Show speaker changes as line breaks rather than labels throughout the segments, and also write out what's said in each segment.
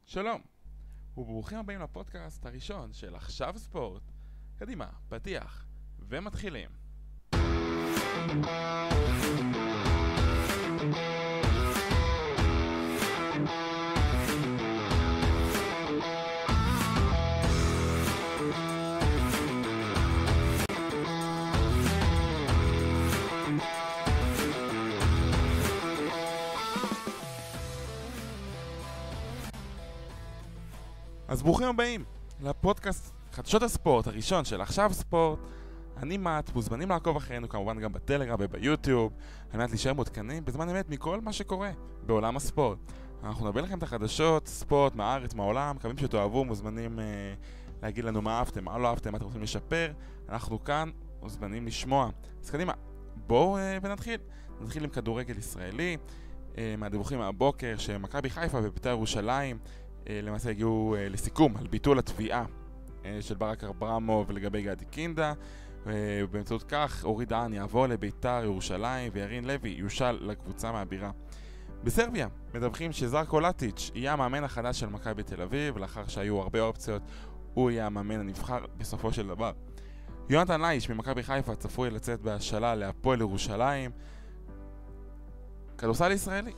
שלום, וברוכים הבאים לפודקאסט הראשון של עכשיו ספורט. קדימה, פתיח, ומתחילים. אז ברוכים הבאים לפודקאסט חדשות הספורט הראשון של עכשיו ספורט. אני מאט, מוזמנים לעקוב אחרינו כמובן גם בטלגרם וביוטיוב על מנת להישאר מעודכנים בזמן אמת מכל מה שקורה בעולם הספורט. אנחנו נביא לכם את החדשות, ספורט מהארץ, מהעולם, מקווים שתאהבו, מוזמנים להגיד לנו מה אהבתם, מה לא אהבתם, מה אתם רוצים לשפר. אנחנו כאן, מוזמנים לשמוע. אז קדימה, בואו ונתחיל. נתחיל עם כדורגל ישראלי, מהדיווחים מהבוקר שמכבי חיפה ובית"ר ירושלים למעשה הגיעו לסיכום על ביטול התביעה של ברק אברמוב לגבי גדי קינדה, ובאמצעות כך אורי דהן יעבור לבית"ר ירושלים וירין לוי יושל לקבוצה מהבירה. בסרביה מדווחים שזרקו לטיץ' יהיה המאמן החדש של מכבי תל אביב, ולאחר שהיו הרבה אופציות הוא יהיה המאמן הנבחר בסופו של דבר. יונתן לייש ממכבי חיפה צפוי לצאת בהשאלה להפועל ירושלים. כדורסל ישראלי,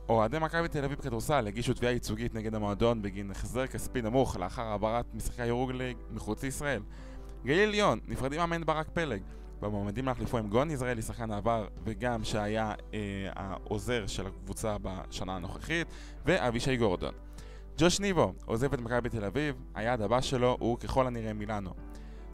אוהדי מכבי תל אביב כדורסל הגישו תביעה ייצוגית נגד המועדון בגין החזר כספי נמוך לאחר העברת משחקי היורוליג מחוץ לישראל. גליל עליון נפרדים מאמן ברק פלג, במועמדים להחליפו עם גון יזרעאלי שחקן העבר וגם שהיה העוזר של הקבוצה בשנה הנוכחית, ואבישי גורדון. ג'וש ניבו עוזב את מכבי תל אביב, היעד הבא שלו הוא ככל הנראה מילאנו.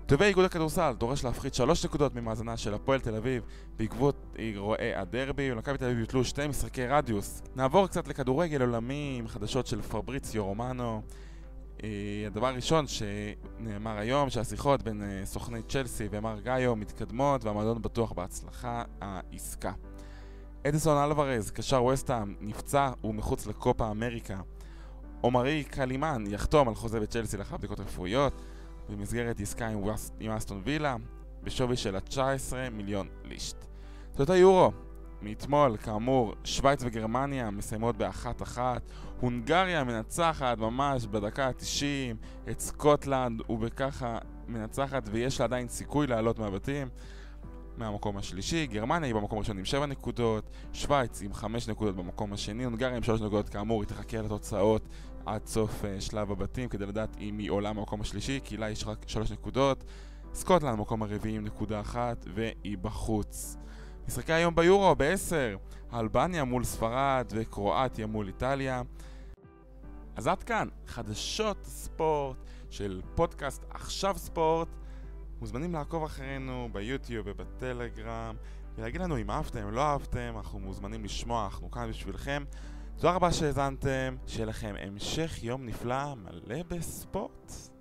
תובע איגוד הכדורסל דורש להפחית 3 נקודות ממאזנה של הפועל תל אביב בעקבות אירועי הדרבי, ולמכבי תל אביב יוטלו 2 משחקי רדיוס. נעבור קצת לכדורגל עולמי עם חדשות של פבריציו רומנו. הדבר הראשון שנאמר היום שהשיחות בין סוכני צ'לסי ומר גאיו מתקדמות והמועדון בטוח בהצלחה העסקה. אדיסון אלוורז, קשר וסטהאם, נפצע ומחוץ לקופה אמריקה. עומרי קלימן יחתום על חוזה בצ'לסי לאחר בדיקות רפואיות במסגרת עסקה עם אסטון וילה בשווי של 19 מיליון לישט. זאת היורו. מאתמול, כאמור, שוויץ וגרמניה מסיימות ב1-1, הונגריה מנצחת ממש בדקה ה-90 את סקוטלנד ובככה מנצחת ויש לה עדיין סיכוי לעלות מהבתים מהמקום השלישי. גרמניה היא במקום הראשון עם 7 נקודות, שוויץ עם 5 נקודות במקום השני, הונגריה עם 3 נקודות. כאמור, היא תחכה לתוצאות עד סוף שלב הבתים כדי לדעת אם היא עולה מהמקום השלישי, כי לה יש רק 3 נקודות. סקוטלנד במקום הרביעי עם נקודה אחת והיא בחוץ. משחקי היום ביורו ב-10, אלבניה מול ספרד וקרואטיה מול איטליה. אז עד כאן חדשות ספורט של פודקאסט עכשיו ספורט. מוזמנים לעקוב אחרינו ביוטיוב ובטלגרם ולהגיד לנו אם אהבתם, לא אהבתם. אנחנו מוזמנים לשמוע, אנחנו כאן בשבילכם. תודה רבה שהאזנתם, שיהיה לכם המשך יום נפלא מלא בספורט.